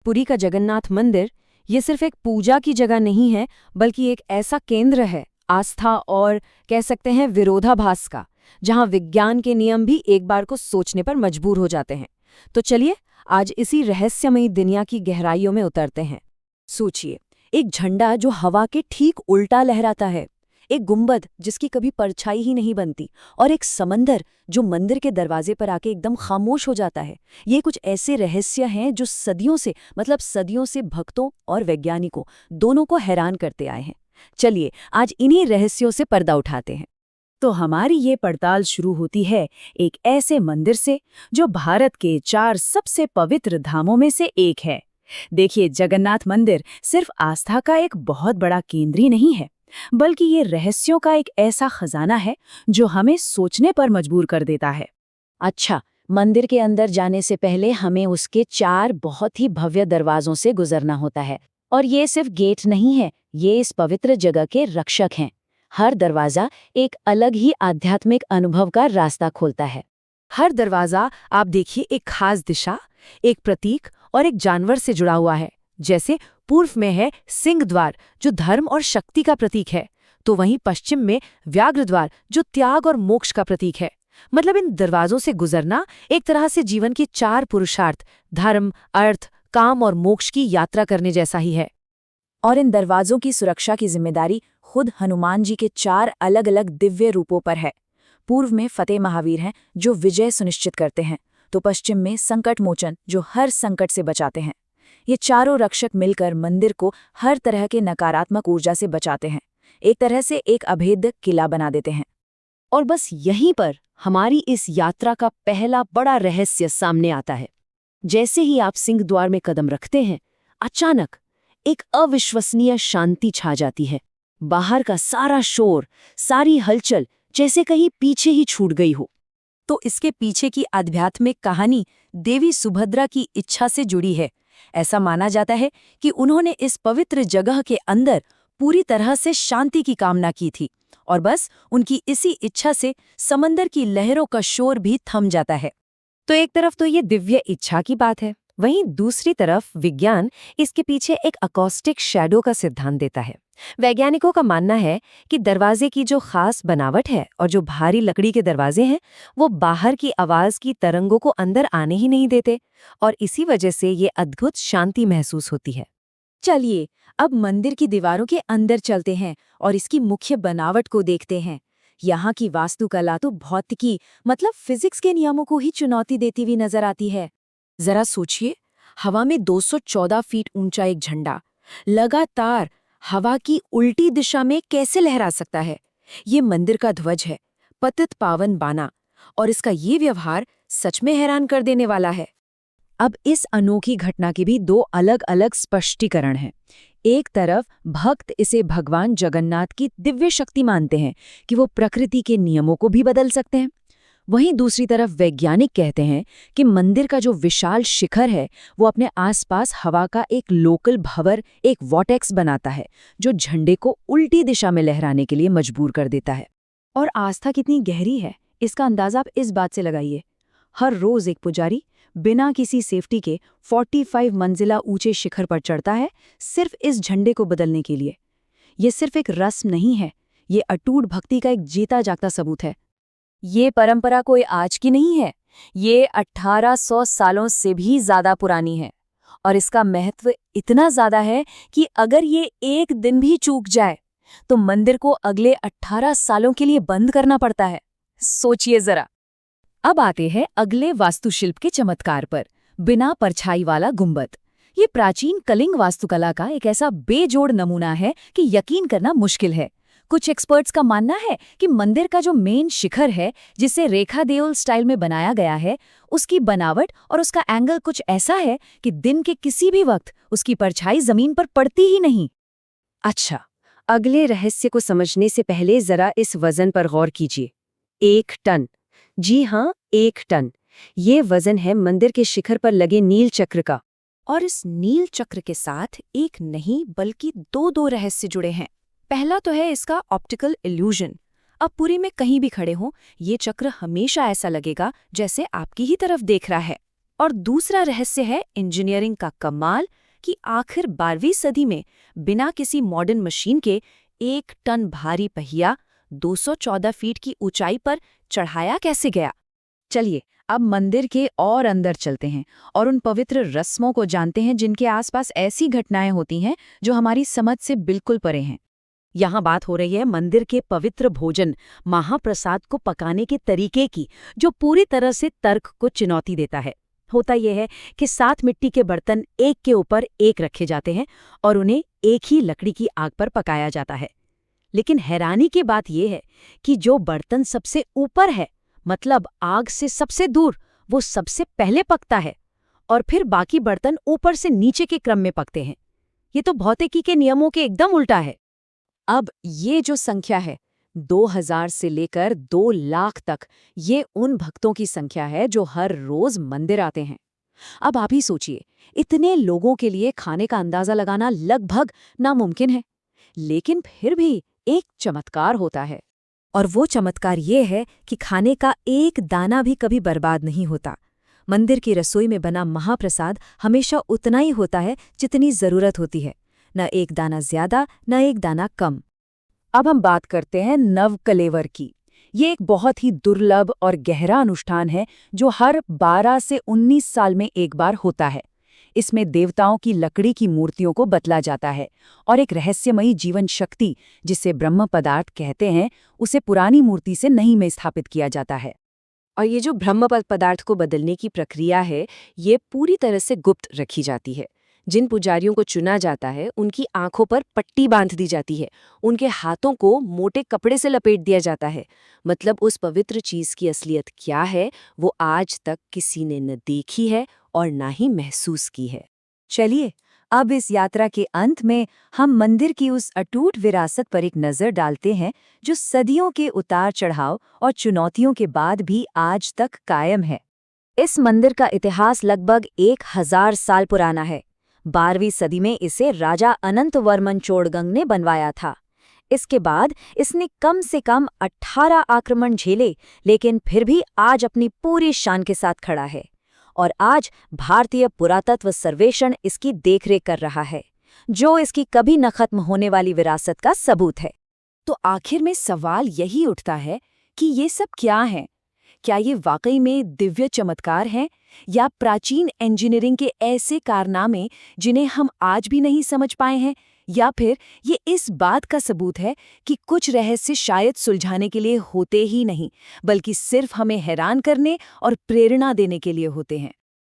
पुरी का जगन्नाथ मंदिर ये सिर्फ एक पूजा की जगह नहीं है, बल्कि एक ऐसा केंद्र है आस्था और कह सकते हैं विरोधाभास का, जहां विज्ञान के नियम भी एक बार को सोचने पर मजबूर हो जाते हैं। तो चलिए आज इसी रहस्यमयी दुनिया की गहराइयों में उतरते हैं। सोचिए, एक झंडा जो हवा के ठीक उल्टा लहराता है, एक गुंबद जिसकी कभी परछाई ही नहीं बनती, और एक समंदर जो मंदिर के दरवाजे पर आके एकदम खामोश हो जाता है। ये कुछ ऐसे रहस्य हैं जो सदियों से भक्तों और वैज्ञानिकों दोनों को हैरान करते आए हैं। चलिए आज इन्हीं रहस्यों से पर्दा उठाते हैं। तो हमारी ये पड़ताल शुरू होती है एक ऐसे मंदिर से जो भारत के 4 सबसे पवित्र धामों में से एक है। देखिए, जगन्नाथ मंदिर सिर्फ आस्था का एक बहुत बड़ा केंद्र ही नहीं है, बल्कि ये रहस्यों का एक ऐसा खजाना है जो हमें सोचने पर मजबूर कर देता है। अच्छा, मंदिर के अंदर जाने से पहले हमें उसके 4 बहुत ही भव्य दरवाजों से गुजरना होता है। और ये सिर्फ गेट नहीं है, ये इस पवित्र जगह के रक्षक हैं। हर दरवाजा एक अलग ही आध्यात्मिक अनुभव का रास्ता खोलता है। हर दरवाजा आप देखिए एक खास दिशा, एक प्रतीक और एक जानवर से जुड़ा हुआ है। जैसे पूर्व में है सिंह द्वार जो धर्म और शक्ति का प्रतीक है, तो वहीं पश्चिम में व्याघ्र द्वार जो त्याग और मोक्ष का प्रतीक है। मतलब इन दरवाजों से गुजरना एक तरह से जीवन के 4 पुरुषार्थ धर्म, अर्थ, काम और मोक्ष की यात्रा करने जैसा ही है। और इन दरवाजों की सुरक्षा की जिम्मेदारी खुद हनुमान जी के 4 अलग अलग दिव्य रूपों पर है। पूर्व में फतेह महावीर हैं जो विजय सुनिश्चित करते हैं, तो पश्चिम में संकट मोचन जो हर संकट से बचाते हैं। ये चारों रक्षक मिलकर मंदिर को हर तरह के नकारात्मक ऊर्जा से बचाते हैं, एक तरह से एक अभेद्य किला बना देते हैं। और बस यहीं पर हमारी इस यात्रा का पहला बड़ा रहस्य सामने आता है। जैसे ही आप सिंह द्वार में कदम रखते हैं, अचानक एक अविश्वसनीय शांति छा जाती है। बाहर का सारा शोर, सारी हलचल जैसे कहीं पीछे ही छूट गई हो। तो इसके पीछे की आध्यात्मिक कहानी देवी सुभद्रा की इच्छा से जुड़ी है। ऐसा माना जाता है कि उन्होंने इस पवित्र जगह के अंदर पूरी तरह से शांति की कामना की थी, और बस उनकी इसी इच्छा से समंदर की लहरों का शोर भी थम जाता है। तो एक तरफ तो ये दिव्य इच्छा की बात है, वहीं दूसरी तरफ विज्ञान इसके पीछे एक अकॉस्टिक शैडो का सिद्धांत देता है। वैज्ञानिकों का मानना है कि दरवाजे की जो खास बनावट है और जो भारी लकड़ी के दरवाजे हैं, वो बाहर की आवाज की तरंगों को अंदर आने ही नहीं देते, और इसी वजह से ये अद्भुत शांति महसूस होती है। चलिए अब मंदिर की दीवारों के अंदर चलते हैं और इसकी मुख्य बनावट को देखते हैं। यहाँ की वास्तुकला तो भौतिकी मतलब फिजिक्स के नियमों को ही चुनौती देती हुई नजर आती है। जरा सोचिए, हवा में 214 फीट ऊंचा एक झंडा लगातार हवा की उल्टी दिशा में कैसे लहरा सकता है? ये मंदिर का ध्वज है, पतित पावन बाना, और इसका ये व्यवहार सच में हैरान कर देने वाला है। अब इस अनोखी घटना के भी 2 अलग अलग स्पष्टीकरण हैं। एक तरफ भक्त इसे भगवान जगन्नाथ की दिव्य शक्ति मानते हैं कि वो प्रकृति के नियमों को भी बदल सकते हैं। वहीं दूसरी तरफ वैज्ञानिक कहते हैं कि मंदिर का जो विशाल शिखर है वो अपने आसपास हवा का एक लोकल भंवर, एक वॉटेक्स बनाता है जो झंडे को उल्टी दिशा में लहराने के लिए मजबूर कर देता है। और आस्था कितनी गहरी है इसका अंदाजा आप इस बात से लगाइए। हर रोज एक पुजारी बिना किसी सेफ्टी के 45 मंजिला ऊंचे शिखर पर चढ़ता है, सिर्फ इस झंडे को बदलने के लिए। ये सिर्फ एक रस्म नहीं है, ये अटूट भक्ति का एक जीता जागता सबूत है। ये परंपरा कोई आज की नहीं है, ये 1800 सालों से भी ज्यादा पुरानी है, और इसका महत्व इतना ज्यादा है कि अगर ये एक दिन भी चूक जाए तो मंदिर को अगले 18 सालों के लिए बंद करना पड़ता है। सोचिए जरा। अब आते हैं अगले वास्तुशिल्प के चमत्कार पर, बिना परछाई वाला गुंबद। ये प्राचीन कलिंग वास्तुकला का एक ऐसा बेजोड़ नमूना है कि यकीन करना मुश्किल है। कुछ एक्सपर्ट्स का मानना है कि मंदिर का जो मेन शिखर है, जिसे रेखा देओल स्टाइल में बनाया गया है, उसकी बनावट और उसका एंगल कुछ ऐसा है कि दिन के किसी भी वक्त उसकी परछाई जमीन पर पड़ती ही नहीं। अच्छा, अगले रहस्य को समझने से पहले जरा इस वजन पर गौर कीजिए। 1 टन। जी हाँ, 1 टन। ये वजन है मंदिर के शिखर पर लगे नील चक्र का। और इस नील चक्र के साथ एक नहीं बल्कि 2 रहस्य जुड़े हैं। पहला तो है इसका ऑप्टिकल इल्यूजन। अब पुरी में कहीं भी खड़े हों, ये चक्र हमेशा ऐसा लगेगा जैसे आपकी ही तरफ देख रहा है। और दूसरा रहस्य है इंजीनियरिंग का कमाल कि आखिर 12वीं सदी में बिना किसी मॉडर्न मशीन के 1 टन भारी पहिया 214 फीट की ऊंचाई पर चढ़ाया कैसे गया। चलिए अब मंदिर के और अंदर चलते हैं और उन पवित्र रस्मों को जानते हैं जिनके आसपास ऐसी घटनाएं होती हैं जो हमारी समझ से बिल्कुल परे हैं। यहाँ बात हो रही है मंदिर के पवित्र भोजन महाप्रसाद को पकाने के तरीके की, जो पूरी तरह से तर्क को चुनौती देता है। होता यह है कि 7 मिट्टी के बर्तन एक के ऊपर एक रखे जाते हैं और उन्हें एक ही लकड़ी की आग पर पकाया जाता है। लेकिन हैरानी की बात यह है कि जो बर्तन सबसे ऊपर है, मतलब आग से सबसे दूर, वो सबसे पहले पकता है और फिर बाकी बर्तन ऊपर से नीचे के क्रम में पकते हैं। ये तो भौतिकी के नियमों के एकदम उल्टा है। अब ये जो संख्या है 2000 से लेकर 2 लाख तक, ये उन भक्तों की संख्या है जो हर रोज मंदिर आते हैं। अब आप ही सोचिए, इतने लोगों के लिए खाने का अंदाजा लगाना लगभग नामुमकिन है। लेकिन फिर भी एक चमत्कार होता है, और वो चमत्कार ये है कि खाने का एक दाना भी कभी बर्बाद नहीं होता। मंदिर की रसोई में बना महाप्रसाद हमेशा उतना ही होता है जितनी जरूरत होती है, न एक दाना ज्यादा न एक दाना कम। अब हम बात करते हैं नवकलेवर की। ये एक बहुत ही दुर्लभ और गहरा अनुष्ठान है जो हर 12 से 19 साल में एक बार होता है। इसमें देवताओं की लकड़ी की मूर्तियों को बदला जाता है और एक रहस्यमयी जीवन शक्ति, जिसे ब्रह्म पदार्थ कहते हैं, उसे पुरानी मूर्ति से नहीं में स्थापित किया जाता है। और ये जो ब्रह्म पदार्थ को बदलने की प्रक्रिया है, ये पूरी तरह से गुप्त रखी जाती है। जिन पुजारियों को चुना जाता है, उनकी आंखों पर पट्टी बांध दी जाती है, उनके हाथों को मोटे कपड़े से लपेट दिया जाता है। मतलब उस पवित्र चीज की असलियत क्या है, वो आज तक किसी ने न देखी है और ना ही महसूस की है। चलिए अब इस यात्रा के अंत में हम मंदिर की उस अटूट विरासत पर एक नजर डालते हैं जो सदियों के उतार चढ़ाव और चुनौतियों के बाद भी आज तक कायम है। इस मंदिर का इतिहास लगभग 1000 साल पुराना है। 12वीं सदी में इसे राजा अनंतवर्मन चोड़गंग ने बनवाया था। इसके बाद इसने कम से कम 18 आक्रमण झेले, लेकिन फिर भी आज अपनी पूरी शान के साथ खड़ा है। और आज भारतीय पुरातत्व सर्वेक्षण इसकी देखरेख कर रहा है, जो इसकी कभी न खत्म होने वाली विरासत का सबूत है। तो आखिर में सवाल यही उठता है कि ये सब क्या है? क्या ये वाकई में दिव्य चमत्कार हैं, या प्राचीन इंजीनियरिंग के ऐसे कारनामे जिन्हें हम आज भी नहीं समझ पाए हैं, या फिर ये इस बात का सबूत है कि कुछ रहस्य शायद सुलझाने के लिए होते ही नहीं, बल्कि सिर्फ हमें हैरान करने और प्रेरणा देने के लिए होते हैं।